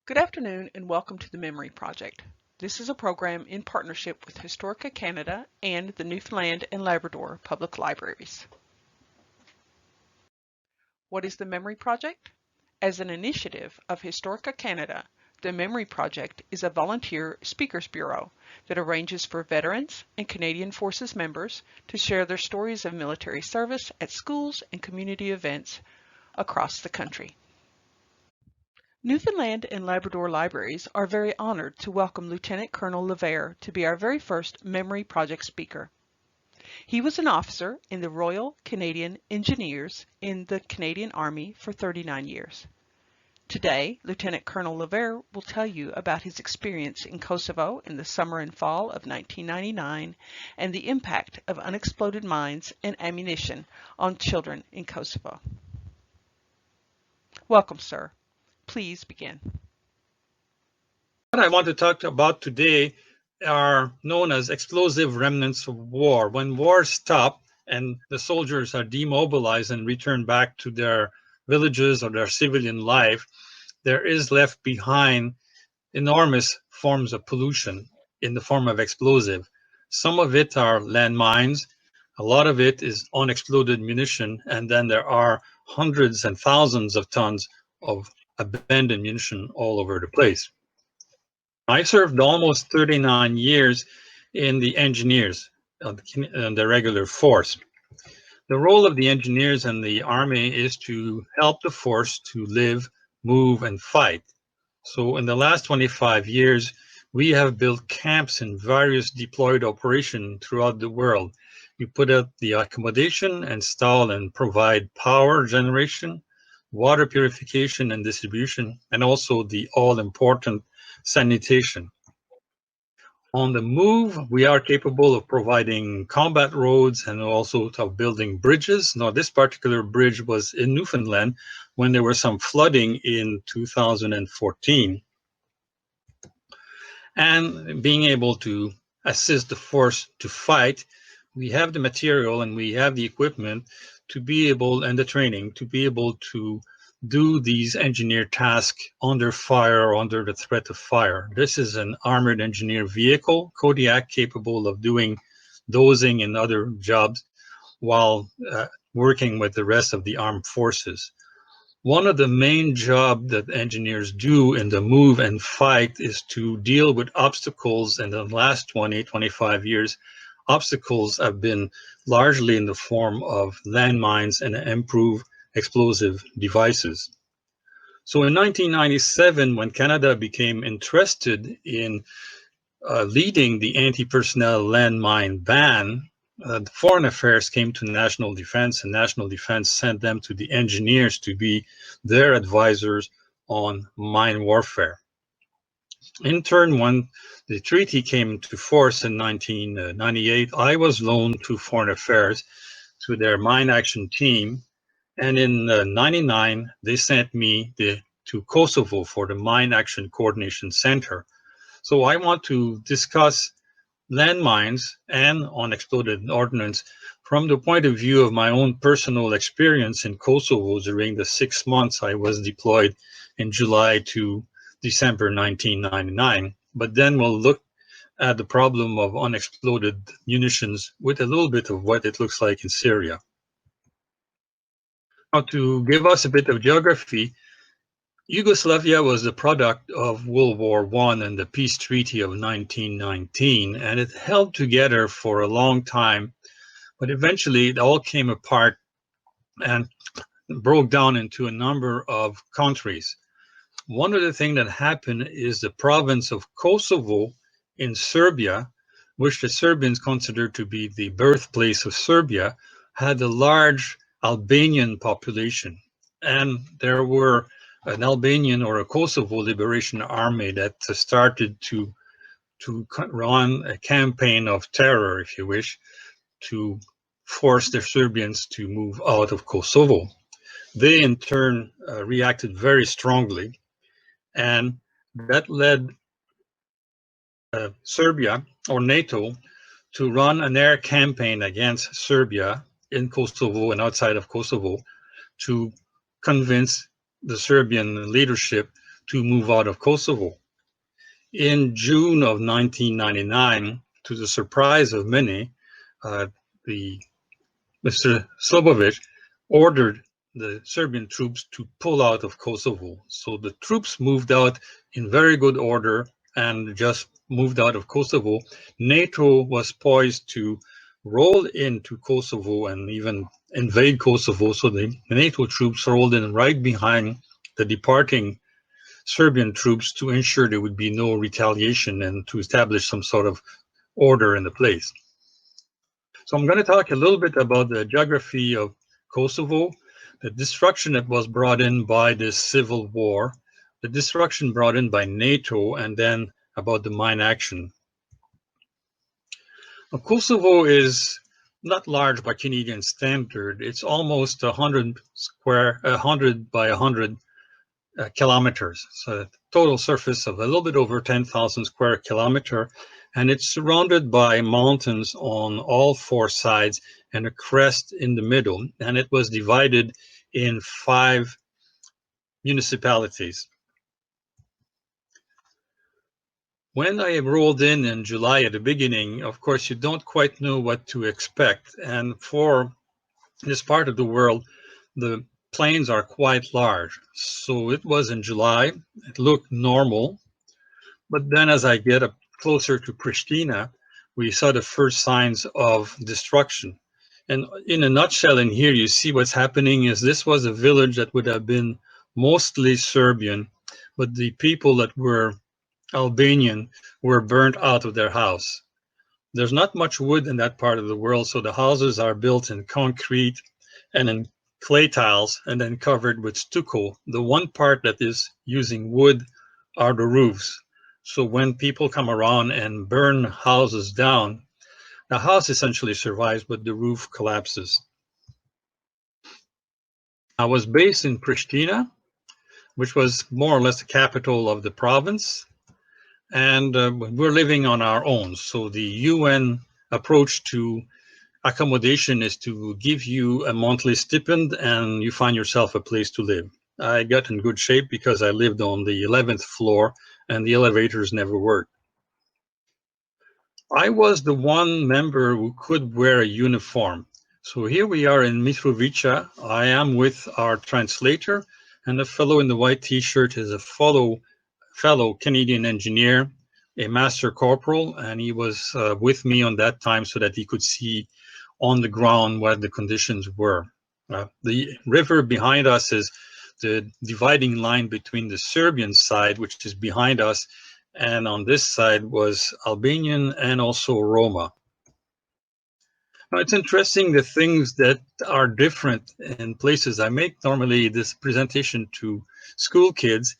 Good afternoon and welcome to the Memory Project. This is a program in partnership with Historica Canada and the Newfoundland and Labrador Public Libraries. What is the Memory Project? As an initiative of Historica Canada, the Memory Project is a volunteer speakers bureau that arranges for veterans and Canadian Forces members to share their stories of military service at schools and community events across the country. Newfoundland and Labrador Libraries are very honored to welcome Lieutenant Colonel LeVere to be our very first Memory Project speaker. He was an officer in the Royal Canadian Engineers in the Canadian Army for 39 years. Today, Lieutenant Colonel LeVere will tell you about his experience in Kosovo in the summer and fall of 1999 and the impact of unexploded mines and ammunition on children in Kosovo. Welcome, sir. Please begin. What I want to talk about today are known as explosive remnants of war. When wars stop and the soldiers are demobilized and return back to their villages or their civilian life, there is left behind enormous forms of pollution in the form of explosive. Some of it are landmines, a lot of it is unexploded munition, and then there are hundreds and thousands of tons of abandoned munition all over the place. I served almost 39 years in the engineers, the regular force. The role of the engineers and the army is to help the force to live, move, and fight. So in the last 25 years, we have built camps in various deployed operations throughout the world. We put out the accommodation, install and provide power generation, water purification and distribution, and also the all-important sanitation. On the move, we are capable of providing combat roads and also of building bridges. Now, this particular bridge was in Newfoundland when there was some flooding in 2014. And being able to assist the force to fight, we have the material and we have the equipment to be able, and the training, to be able to do these engineered tasks under fire or under the threat of fire. This is an armored engineer vehicle, Kodiak, capable of doing dozing and other jobs while working with the rest of the armed forces. One of the main jobs that engineers do in the move and fight is to deal with obstacles. In the last 20, 25 years, obstacles have been largely in the form of landmines and improved explosive devices. So in 1997, when Canada became interested in leading the anti-personnel landmine ban, Foreign Affairs came to National Defense, and National Defense sent them to the engineers to be their advisors on mine warfare. In turn, when the treaty came into force in 1998, I was loaned to Foreign Affairs to their mine action team. And in 99, they sent me to Kosovo for the Mine Action Coordination Center. So I want to discuss landmines and unexploded ordnance from the point of view of my own personal experience in Kosovo during the 6 months I was deployed in July to December 1999. But then we'll look at the problem of unexploded munitions with a little bit of what it looks like in Syria. Now, to give us a bit of geography, Yugoslavia was the product of World War I and the peace treaty of 1919, and it held together for a long time, but eventually it all came apart and broke down into a number of countries. One of the things that happened is the province of Kosovo in Serbia, which the Serbians considered to be the birthplace of Serbia, had a large Albanian population, and there were an Albanian or a Kosovo Liberation Army that started to run a campaign of terror, if you wish, to force the Serbians to move out of Kosovo. They in turn reacted very strongly, and that led Serbia or NATO to run an air campaign against Serbia in Kosovo and outside of Kosovo to convince the Serbian leadership to move out of Kosovo. In June of 1999, to the surprise of many, the Mr. Slobovic ordered the Serbian troops to pull out of Kosovo. So the troops moved out in very good order and just moved out of Kosovo. NATO was poised to roll into Kosovo and even invade Kosovo. So the NATO troops rolled in right behind the departing Serbian troops to ensure there would be no retaliation and to establish some sort of order in the place. So I'm going to talk a little bit about the geography of Kosovo, the destruction that was brought in by this civil war, the destruction brought in by NATO, and then about the mine action. Now, Kosovo is not large by Canadian standard. It's almost 100 by 100 kilometers. So a total surface of a little bit over 10,000 square kilometer. And it's surrounded by mountains on all four sides and a crest in the middle. And it was divided in 5 municipalities. When I rolled in July at the beginning, of course, you don't quite know what to expect. And for this part of the world, the plains are quite large. So it was in July, it looked normal. But then as I get up closer to Pristina, we saw the first signs of destruction. And in a nutshell, in here, you see what's happening is this was a village that would have been mostly Serbian, but the people that were Albanian were burnt out of their house. There's not much wood in that part of the world, so the houses are built in concrete and in clay tiles and then covered with stucco. The one part that is using wood are the roofs. So when people come around and burn houses down, the house essentially survives, but the roof collapses. I was based in Pristina, which was more or less the capital of the province. And we're living on our own. So the UN approach to accommodation is to give you a monthly stipend and you find yourself a place to live. I got in good shape because I lived on the 11th floor and the elevators never worked. I was the one member who could wear a uniform. So here we are in Mitrovica. I am with our translator, and the fellow in the white t-shirt is a fellow Canadian engineer, a master corporal, and he was with me on that time so that he could see on the ground what the conditions were. The river behind us is the dividing line between the Serbian side, which is behind us, and on this side was Albanian and also Roma. Now, it's interesting the things that are different in places. I make normally this presentation to school kids,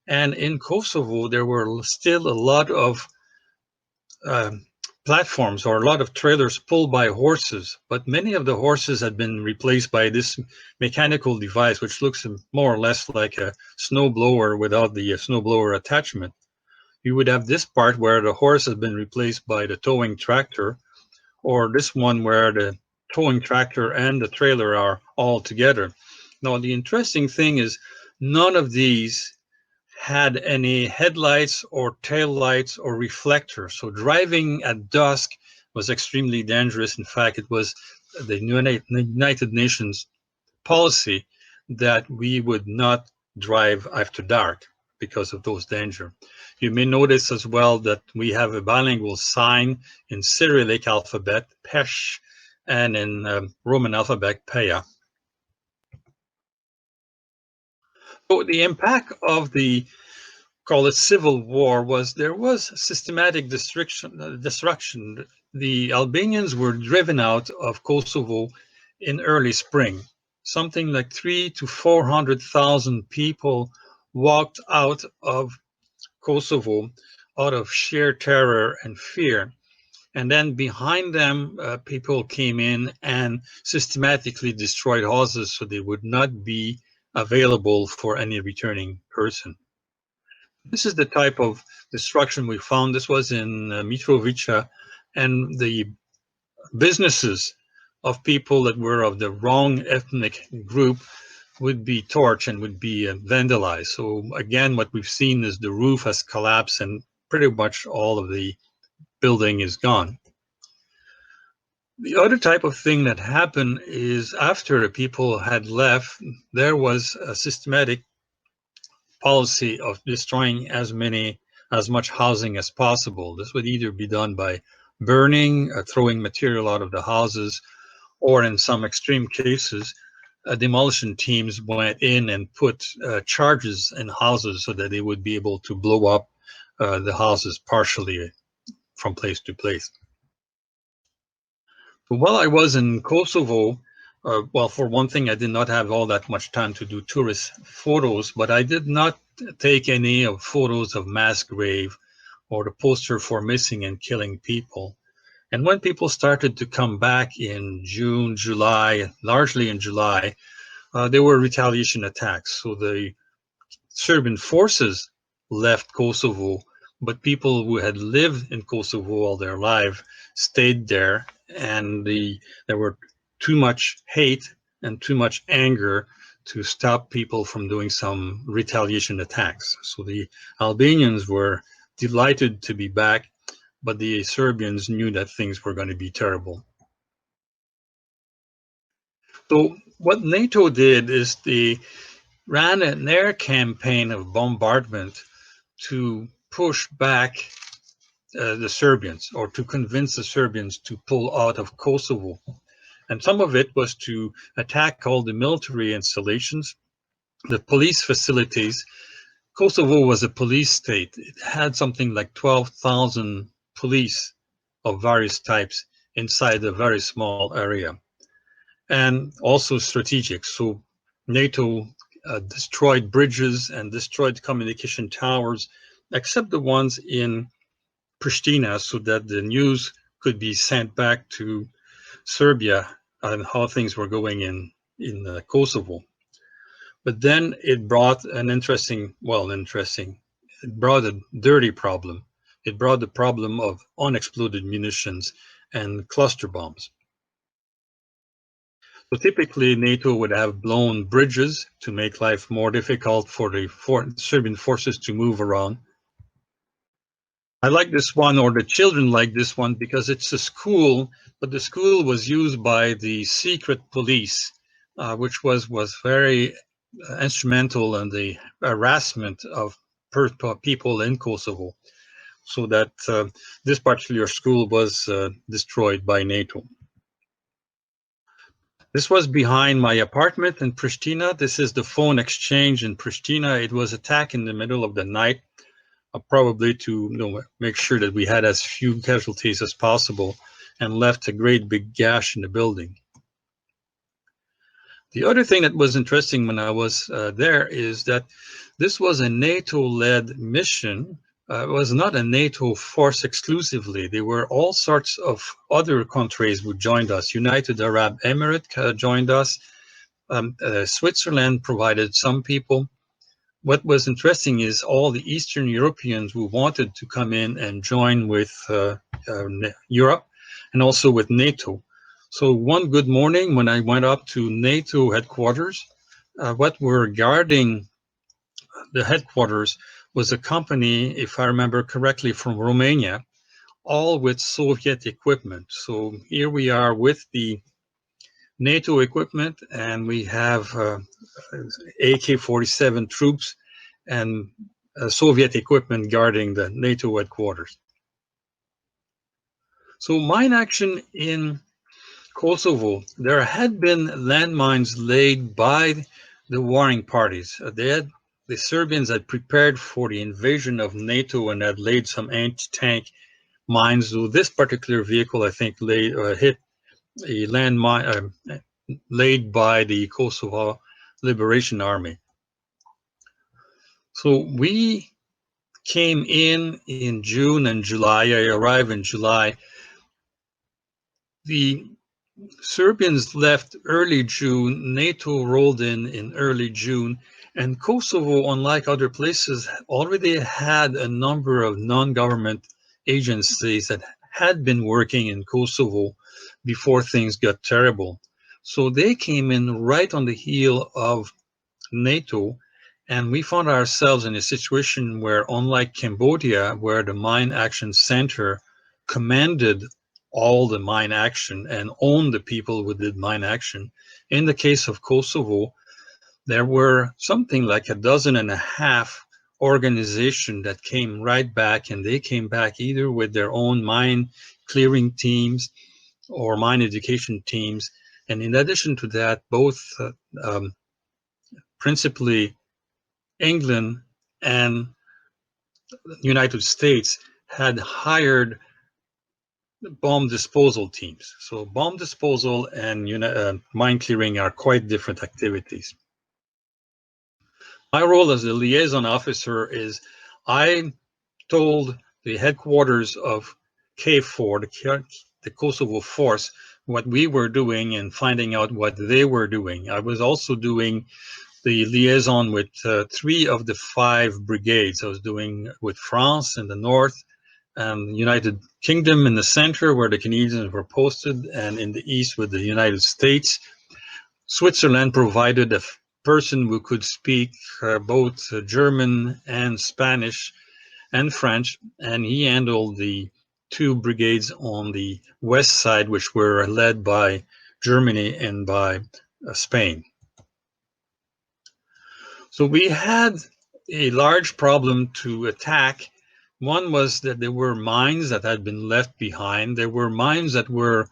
and in Kosovo, there were still a lot of platforms or a lot of trailers pulled by horses, but many of the horses had been replaced by this mechanical device, which looks more or less like a snowblower without the snowblower attachment. You would have this part where the horse has been replaced by the towing tractor, or this one where the towing tractor and the trailer are all together. Now, the interesting thing is none of these had any headlights or tail lights or reflectors. So driving at dusk was extremely dangerous. In fact, it was the United Nations policy that we would not drive after dark because of those danger. You may notice as well that we have a bilingual sign in Cyrillic alphabet, Pesh, and in Roman alphabet, Peya. So the impact of the, call it civil war, was there was systematic destruction. The Albanians were driven out of Kosovo in early spring. Something like 300,000 to 400,000 people walked out of Kosovo out of sheer terror and fear. And then behind them, people came in and systematically destroyed houses so they would not be available for any returning person. This is the type of destruction we found. This was in Mitrovica, and the businesses of people that were of the wrong ethnic group would be torched and would be vandalized. So again, what we've seen is the roof has collapsed and pretty much all of the building is gone. The other type of thing that happened is after the people had left, there was a systematic policy of destroying as much housing as possible. This would either be done by burning, throwing material out of the houses, or in some extreme cases, demolition teams went in and put charges in houses so that they would be able to blow up the houses partially from place to place. But while I was in Kosovo, well, for one thing, I did not have all that much time to do tourist photos, but I did not take any of photos of mass grave or the poster for missing and killing people. And when people started to come back in June, July, largely in July, there were retaliation attacks. So the Serbian forces left Kosovo, but people who had lived in Kosovo all their life stayed there, and there were too much hate and too much anger to stop people from doing some retaliation attacks. So the Albanians were delighted to be back, but the Serbians knew that things were going to be terrible. So what NATO did is they ran an air campaign of bombardment to push back the Serbians, or to convince the Serbians to pull out of Kosovo. And some of it was to attack all the military installations, the police facilities. Kosovo was a police state. It had something like 12,000 police of various types inside a very small area, and also strategic. So NATO destroyed bridges and destroyed communication towers, except the ones in Pristina, so that the news could be sent back to Serbia on how things were going in Kosovo. But then it brought it brought a dirty problem. It brought the problem of unexploded munitions and cluster bombs. So typically NATO would have blown bridges to make life more difficult for the Serbian forces to move around. I like this one, or the children like this one, because it's a school, but the school was used by the secret police, which was very instrumental in the harassment of people in Kosovo, so that this particular school was destroyed by NATO. This was behind my apartment in Pristina. This is the phone exchange in Pristina. It was attacked in the middle of the night, probably to make sure that we had as few casualties as possible, and left a great big gash in the building. The other thing that was interesting when I was there is that this was a NATO-led mission. It was not a NATO force exclusively. There were all sorts of other countries who joined us. United Arab Emirates joined us. Switzerland provided some people. What was interesting is all the Eastern Europeans who wanted to come in and join with Europe and also with NATO. So one good morning when I went up to NATO headquarters, what were guarding the headquarters was a company, if I remember correctly, from Romania, all with Soviet equipment. So here we are with the NATO equipment, and we have AK-47 troops and Soviet equipment guarding the NATO headquarters. So mine action in Kosovo, there had been landmines laid by the warring parties. The Serbians had prepared for the invasion of NATO and had laid some anti-tank mines. So this particular vehicle, I think, hit a landmine laid by the Kosovo Liberation Army. So we came in June and July. I arrived in July. The Serbians left early June. NATO rolled in early June. And Kosovo, unlike other places, already had a number of non-government agencies that had been working in Kosovo before things got terrible. So they came in right on the heel of NATO, and we found ourselves in a situation where, unlike Cambodia, where the Mine Action Center commanded all the mine action and owned the people who did mine action, in the case of Kosovo, there were something like a dozen and a half organizations that came right back, and they came back either with their own mine clearing teams or mine education teams. And in addition to that, both principally England and the United States had hired bomb disposal teams. So bomb disposal and mine clearing are quite different activities. My role as a liaison officer is I told the headquarters of KFOR, the Kosovo force, what we were doing and finding out what they were doing. I was also doing the liaison with 3 of the 5 brigades. I was doing with France in the north, and United Kingdom in the center where the Canadians were posted, and in the east with the United States. Switzerland provided a person who could speak both German and Spanish and French, and he handled the 2 brigades on the west side, which were led by Germany and by Spain. So we had a large problem to attack. One was that there were mines that had been left behind. There were mines that were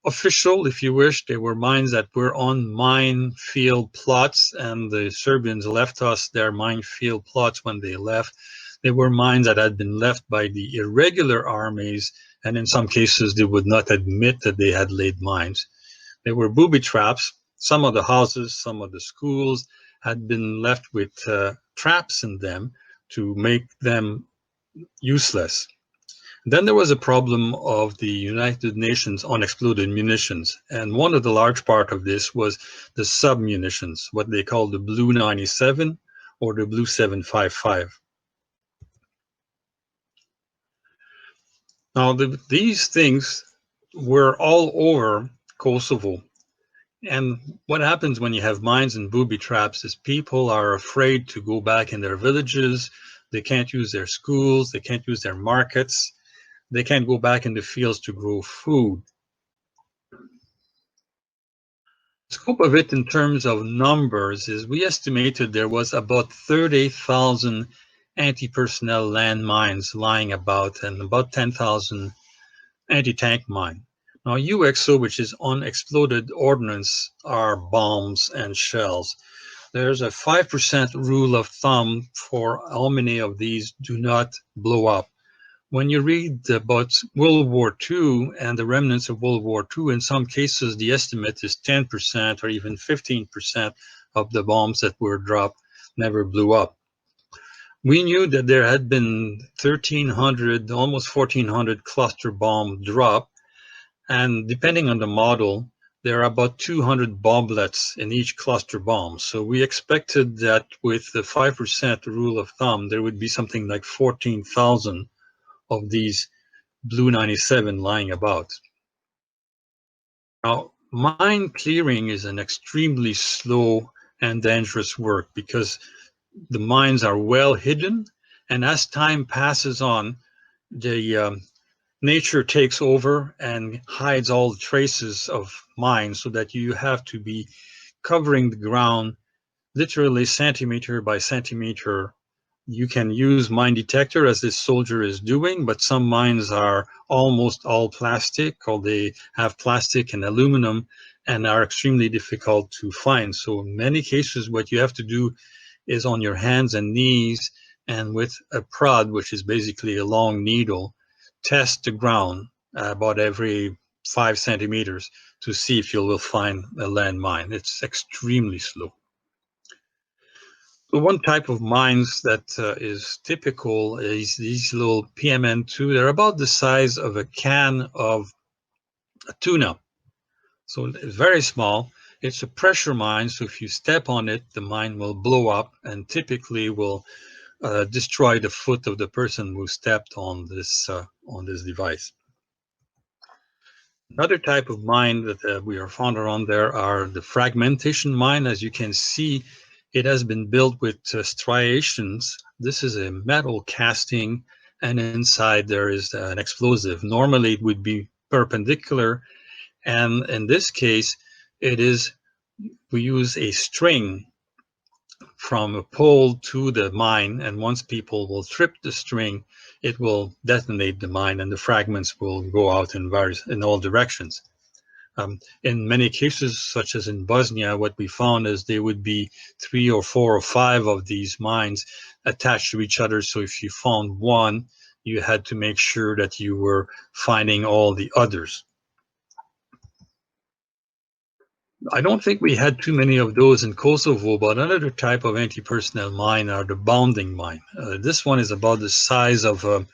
official, if you wish. There were mines that were on minefield plots, and the Serbians left us their minefield plots when they left. There were mines that had been left by the irregular armies, and in some cases they would not admit that they had laid mines. There were booby traps. Some of the houses, some of the schools had been left with traps in them to make them useless. Then there was a problem of the United Nations unexploded munitions. And one of the large part of this was the sub-munitions, what they call the Blue 97 or the Blue 755. Now, these things were all over Kosovo. And what happens when you have mines and booby traps is people are afraid to go back in their villages. They can't use their schools. They can't use their markets. They can't go back in the fields to grow food. The scope of it in terms of numbers is we estimated there was about 30,000 anti-personnel landmines lying about and about 10,000 anti-tank mines. Now, UXO, which is unexploded ordnance, are bombs and shells. There's a 5% rule of thumb for how many of these do not blow up. When you read about World War II and the remnants of World War II, in some cases, the estimate is 10% or even 15% of the bombs that were dropped never blew up. We knew that there had been 1,300, almost 1,400 cluster bomb drop. And depending on the model, there are about 200 bomblets in each cluster bomb. So we expected that with the 5% rule of thumb, there would be something like 14,000 of these Blue 97 lying about. Now, mine clearing is an extremely slow and dangerous work because the mines are well hidden, and as time passes on, the nature takes over and hides all the traces of mines, so that you have to be covering the ground literally centimeter by centimeter. You can use mine detector as this soldier is doing, but some mines are almost all plastic, or they have plastic and aluminum and are extremely difficult to find. So in many cases, what you have to do is on your hands and knees and with a prod, which is basically a long needle, test the ground about every 5 centimeters to see if you will find a landmine. It's extremely slow. So one type of mines that is typical is these little PMN2. They're about the size of a can of a tuna. So it's very small. It's a pressure mine, so if you step on it, the mine will blow up and typically will destroy the foot of the person who stepped on this device. Another type of mine that we are found around there are the fragmentation mine. As you can see It has been built with striations. This is a metal casting, and inside there is an explosive. Normally it would be perpendicular, and in this case, we use a string from a pole to the mine, and once people will trip the string, it will detonate the mine, and the fragments will go out in all directions. In many cases, such as in Bosnia, what we found is there would be 3 or 4 or 5 of these mines attached to each other. So if you found one, you had to make sure that you were finding all the others. I don't think we had too many of those in Kosovo, but another type of anti-personnel mine are the bounding mine. This one is about the size of a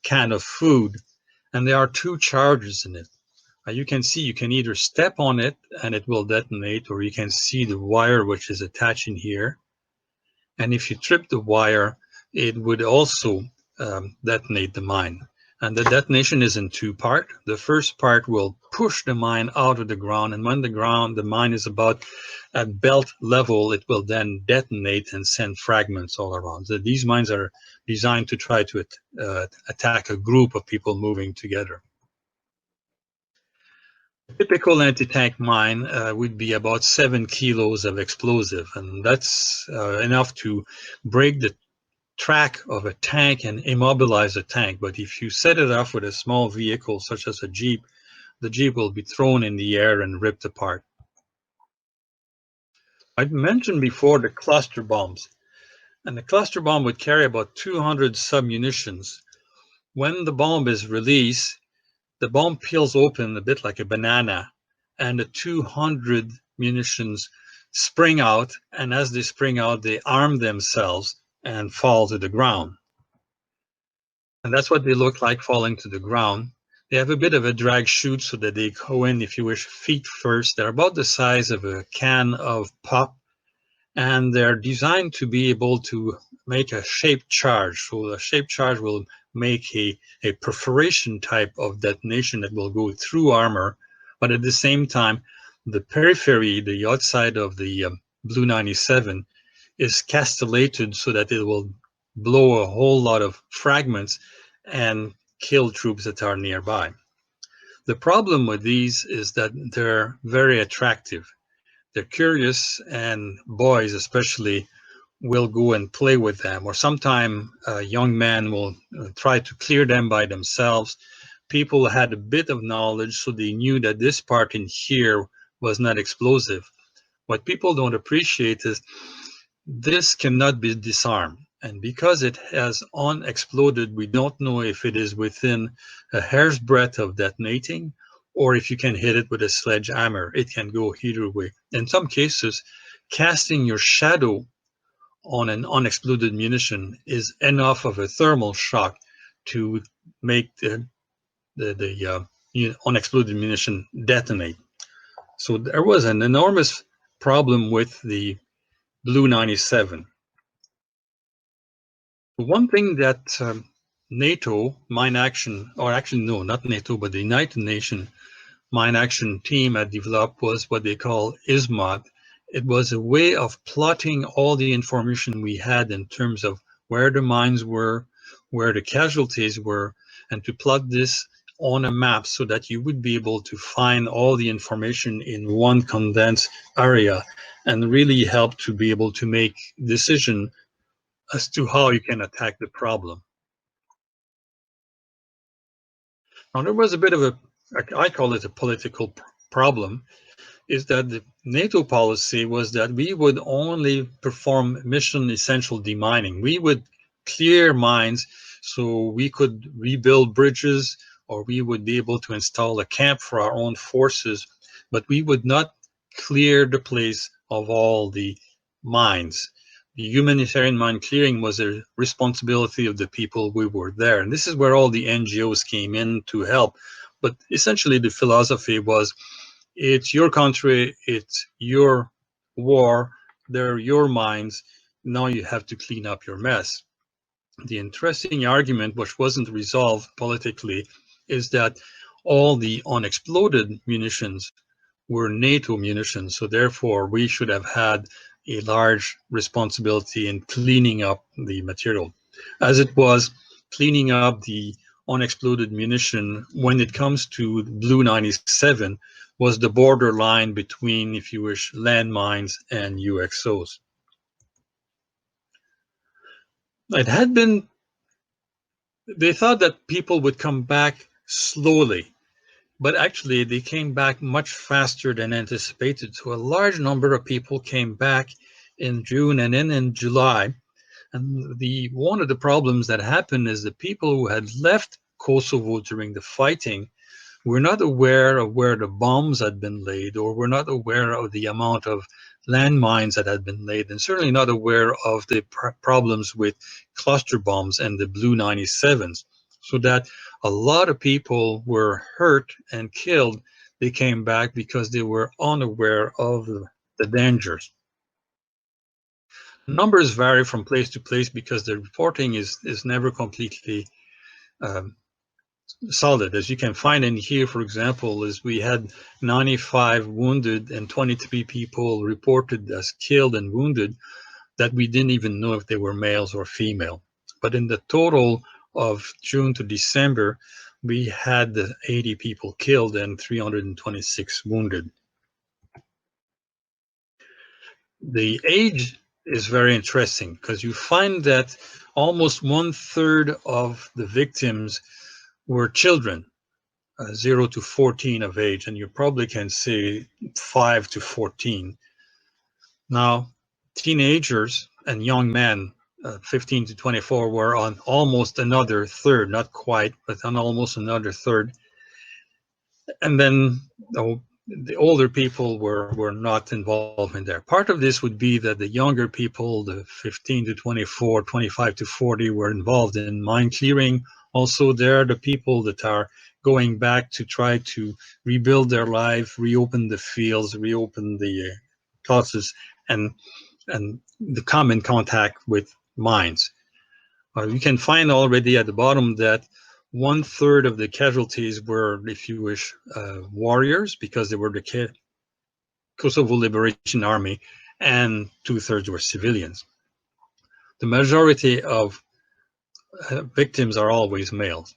can of food, and there are 2 charges in it. You can see you can either step on it and it will detonate, or you can see the wire which is attaching here. And if you trip the wire, it would also detonate the mine. And the detonation is in 2 parts. The first part will push the mine out of the ground, and when the mine is about at belt level, it will then detonate and send fragments all around. So these mines are designed to try to attack a group of people moving together. Typical anti-tank mine would be about 7 kilos of explosive, and that's enough to break the track of a tank and immobilize a tank. But if you set it off with a small vehicle such as a Jeep, the Jeep will be thrown in the air and ripped apart. I mentioned before the cluster bombs, and the cluster bomb would carry about 200 submunitions. When the bomb is released, the bomb peels open a bit like a banana, and the 200 munitions spring out, and as they spring out, they arm themselves and fall to the ground. And that's what they look like falling to the ground. They have a bit of a drag chute so that they go in, if you wish, feet first. They're about the size of a can of pop, and they're designed to be able to make a shaped charge. So the shaped charge will make a perforation type of detonation that will go through armor, but at the same time, the periphery, the outside of the Blue 97, is castellated so that it will blow a whole lot of fragments and kill troops that are nearby. The problem with these is that they're very attractive. They're curious, and boys especially will go and play with them, or sometime a young man will try to clear them by themselves. People had a bit of knowledge, so they knew that this part in here was not explosive. What people don't appreciate is this cannot be disarmed. And because it has unexploded, we don't know if it is within a hair's breadth of detonating, or if you can hit it with a sledgehammer. It can go either way. In some cases, casting your shadow on an unexploded munition is enough of a thermal shock to make the unexploded munition detonate. So there was an enormous problem with the Blue 97. One thing that NATO Mine Action, or actually no, not NATO, but the United Nations Mine Action Team had developed was what they call ISMOD. It was a way of plotting all the information we had in terms of where the mines were, where the casualties were, and to plot this on a map so that you would be able to find all the information in one condensed area and really help to be able to make decision as to how you can attack the problem. Now, there was a bit of I call it a political problem, is that the NATO policy was that we would only perform mission essential demining. We would clear mines so we could rebuild bridges, or we would be able to install a camp for our own forces, but we would not clear the place of all the mines. The humanitarian mine clearing was a responsibility of the people who were there. And this is where all the NGOs came in to help. But essentially the philosophy was, it's your country, it's your war, they're your mines, now you have to clean up your mess. The interesting argument, which wasn't resolved politically, is that all the unexploded munitions were NATO munitions, so therefore we should have had a large responsibility in cleaning up the material, as it was cleaning up the unexploded munition when it comes to Blue 97 was the borderline between, if you wish, landmines and UXOs. It had been, they thought that people would come back slowly, but actually they came back much faster than anticipated. So a large number of people came back in June and then in July. And one of the problems that happened is the people who had left Kosovo during the fighting were not aware of where the bombs had been laid, or were not aware of the amount of landmines that had been laid, and certainly not aware of the problems with cluster bombs and the Blue 97s. So that a lot of people were hurt and killed. They came back because they were unaware of the dangers. Numbers vary from place to place because the reporting is never completely um, solid. As you can find in here, for example, is we had 95 wounded and 23 people reported as killed and wounded that we didn't even know if they were males or female. But in the total of June to December, we had 80 people killed and 326 wounded. The age is very interesting because you find that almost 1/3 of the victims were children, 0 to 14 of age, and you probably can say 5 to 14. Now, teenagers and young men, 15 to 24, were on almost another third, not quite, but on almost another third. And then the older people were not involved in there. Part of this would be that the younger people, the 15 to 24, 25 to 40, were involved in mine clearing. Also, they're the people that are going back to try to rebuild their life, reopen the fields, reopen the classes, and the come in contact with mines. You can find already at the bottom that 1/3 of the casualties were, if you wish, warriors, because they were the Kosovo Liberation Army, and 2/3 were civilians. The majority of victims are always males.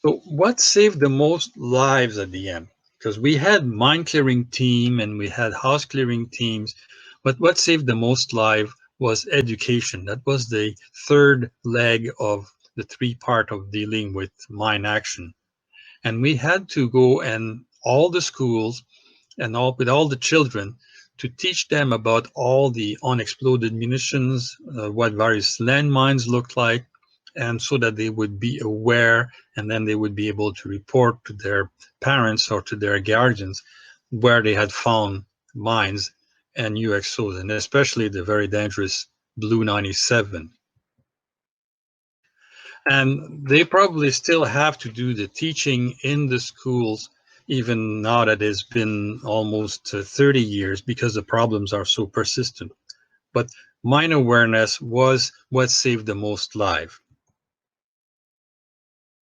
So what saved the most lives at the end? Because we had mine clearing team and we had house clearing teams, but what saved the most life was education. That was the third leg of the three-part of dealing with mine action. And we had to go and all the schools and with all the children to teach them about all the unexploded munitions, what various landmines looked like, and so that they would be aware, and then they would be able to report to their parents or to their guardians where they had found mines and UXOs, and especially the very dangerous Blue 97. And they probably still have to do the teaching in the schools, even now that it's been almost 30 years, because the problems are so persistent. But mine awareness was what saved the most life.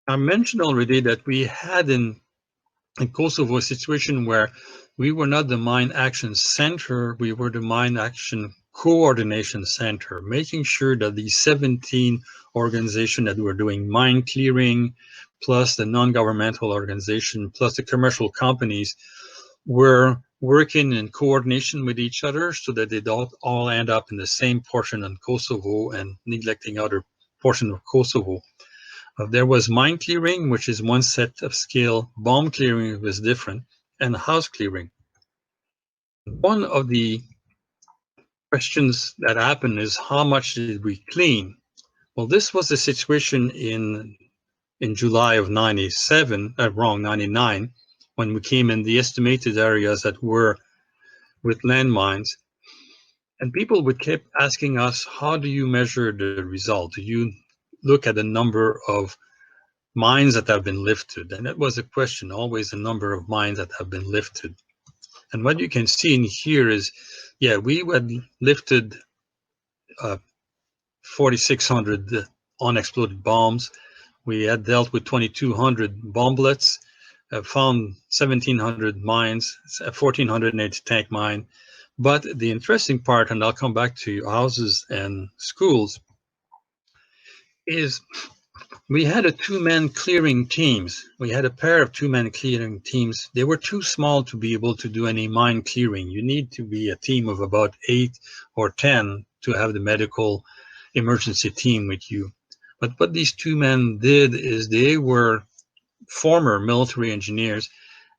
I mentioned already that we had in Kosovo a situation where we were not the Mine Action Center, we were the Mine Action Coordination Center, making sure that the 17 organizations that were doing mine clearing, plus the non-governmental organization, plus the commercial companies, were working in coordination with each other so that they don't all end up in the same portion in Kosovo and neglecting other portions of Kosovo. There was mine clearing, which is one set of skill. Bomb clearing was different, and house clearing. One of the questions that happened is how much did we clean? Well, this was the situation in July of 99, when we came in the estimated areas that were with landmines. And people would keep asking us, how do you measure the result? Do you look at the number of mines that have been lifted? And that was a question, always the number of mines that have been lifted. And what you can see in here is, yeah, we had lifted 4,600 unexploded bombs. We had dealt with 2,200 bomblets, found 1,700 mines, 1,400 anti-tank mine, But the interesting part, and I'll come back to houses and schools, is we had a two-man clearing teams. We had a pair of two-man clearing teams. They were too small to be able to do any mine clearing. You need to be a team of about 8 or 10 to have the medical emergency team with you. But what these two men did is they were former military engineers,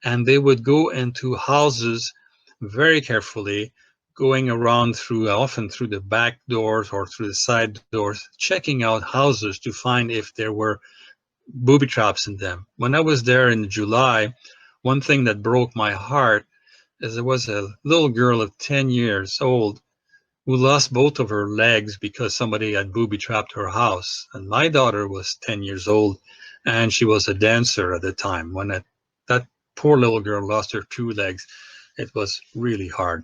and they would go into houses very carefully, going around through often through the back doors or through the side doors, checking out houses to find if there were booby traps in them. When I was there in July, one thing that broke my heart is there was a little girl of 10 years old who lost both of her legs because somebody had booby trapped her house. And my daughter was 10 years old, and she was a dancer at the time. When that poor little girl lost her two legs, it was really hard.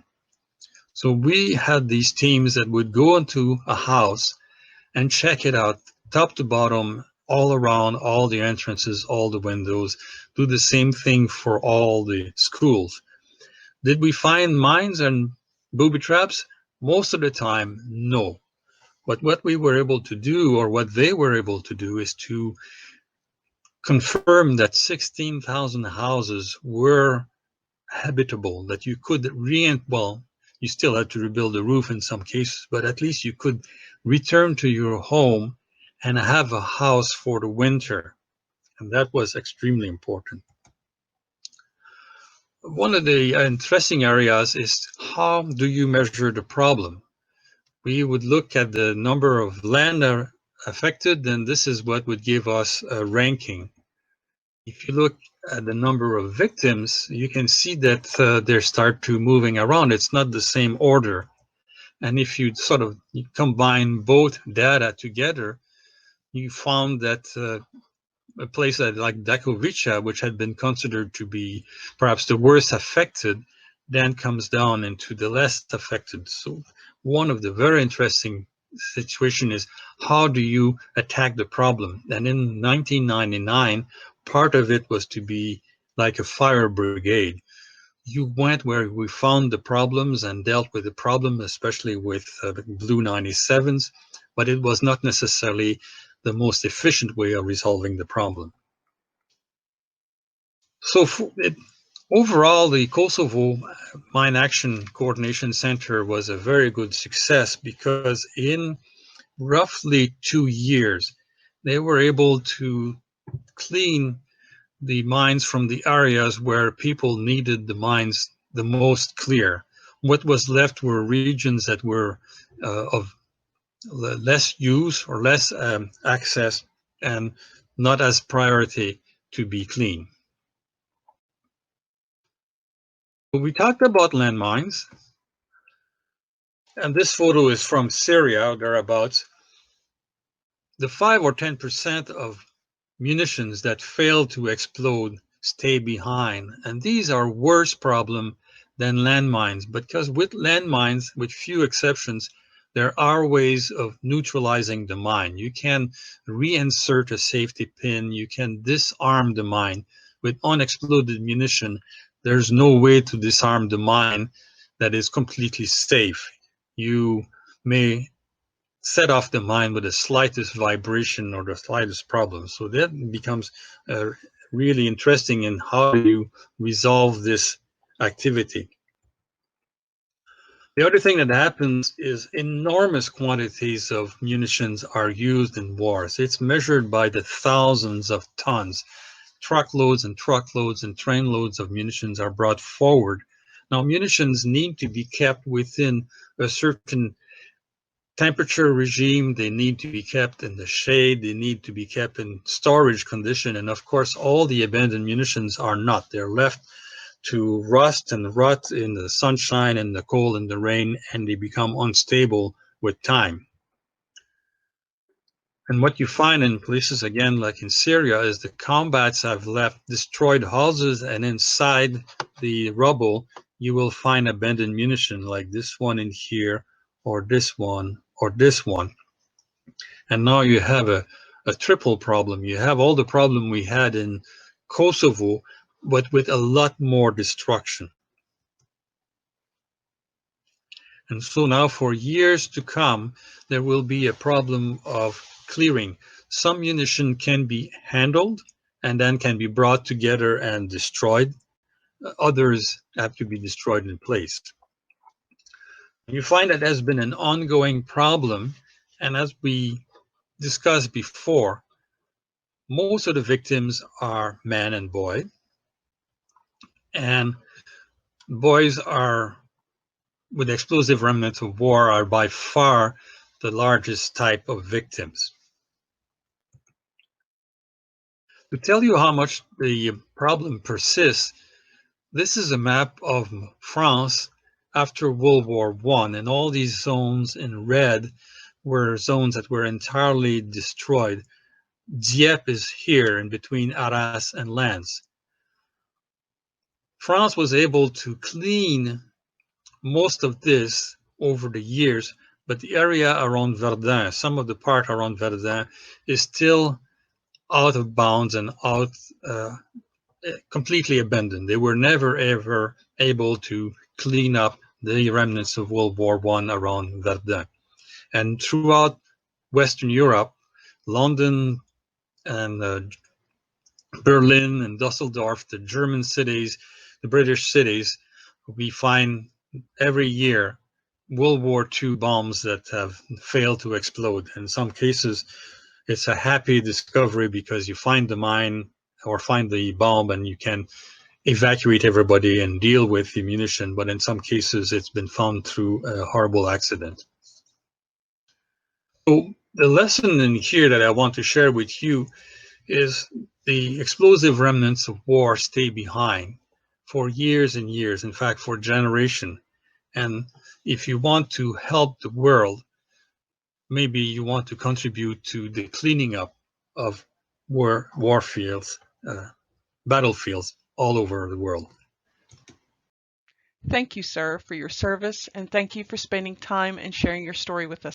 So we had these teams that would go into a house and check it out, top to bottom, all around, all the entrances, all the windows, do the same thing for all the schools. Did we find mines and booby traps? Most of the time, no. But what we were able to do, or what they were able to do, is to confirm that 16,000 houses were habitable, that you could well, you still had to rebuild the roof in some cases, but at least you could return to your home and have a house for the winter. And that was extremely important. One of the interesting areas is how do you measure the problem? We would look at the number of land affected, and this is what would give us a ranking. If you look at the number of victims, you can see that they start to moving around. It's not the same order. And if you sort of combine both data together, you found that a place like Dakovica, which had been considered to be perhaps the worst affected, then comes down into the less affected. So one of the very interesting situation is how do you attack the problem? And in 1999, part of it was to be like a fire brigade. You went where we found the problems and dealt with the problem, especially with Blue 97s, but it was not necessarily the most efficient way of resolving the problem. So overall, the Kosovo Mine Action Coordination Center was a very good success because in roughly 2 years, they were able to clean the mines from the areas where people needed the mines the most clear. What was left were regions that were of less use or less access and not as priority to be clean. We talked about landmines, and this photo is from Syria, thereabouts. The 5 or 10% of munitions that fail to explode stay behind, and these are worse problem than landmines, because with landmines, with few exceptions, there are ways of neutralizing the mine. You can reinsert a safety pin, you can disarm the mine. With unexploded munition, there's no way to disarm the mine that is completely safe. You may set off the mine with the slightest vibration or the slightest problem. So that becomes really interesting in how you resolve this activity. The other thing that happens is enormous quantities of munitions are used in wars. It's measured by the thousands of tons. Truckloads and truckloads and trainloads of munitions are brought forward. Now, munitions need to be kept within a certain temperature regime, they need to be kept in the shade, they need to be kept in storage condition, and of course all the abandoned munitions are not. They're left to rust and rot in the sunshine and the cold and the rain, and they become unstable with time. And what you find in places, again, like in Syria, is the combats have left destroyed houses, and inside the rubble, you will find abandoned munition like this one in here, or this one, or this one. And now you have a triple problem. You have all the problem we had in Kosovo, but with a lot more destruction. And so now for years to come, there will be a problem of clearing. Some munition can be handled and then can be brought together and destroyed. Others have to be destroyed in place. You find that has been an ongoing problem. And as we discussed before, most of the victims are man and boy. And boys are, with explosive remnants of war, are by far the largest type of victims. To tell you how much the problem persists, this is a map of France after World War I, and all these zones in red were zones that were entirely destroyed. Dieppe is here in between Arras and Lens. France was able to clean most of this over the years, but the area around Verdun, some of the part around Verdun, is still out of bounds and out completely abandoned. They were never ever able to clean up the remnants of World War I around Verdun. And throughout Western Europe, London and Berlin and Dusseldorf, the German cities, the British cities, we find every year World War II bombs that have failed to explode. In some cases, it's a happy discovery because you find the mine or find the bomb and you can evacuate everybody and deal with the munition. But in some cases, it's been found through a horrible accident. So the lesson in here that I want to share with you is the explosive remnants of war stay behind for years and years, in fact, for generations. And if you want to help the world, maybe you want to contribute to the cleaning up of war fields, battlefields all over the world. Thank you, sir, for your service, and thank you for spending time and sharing your story with us.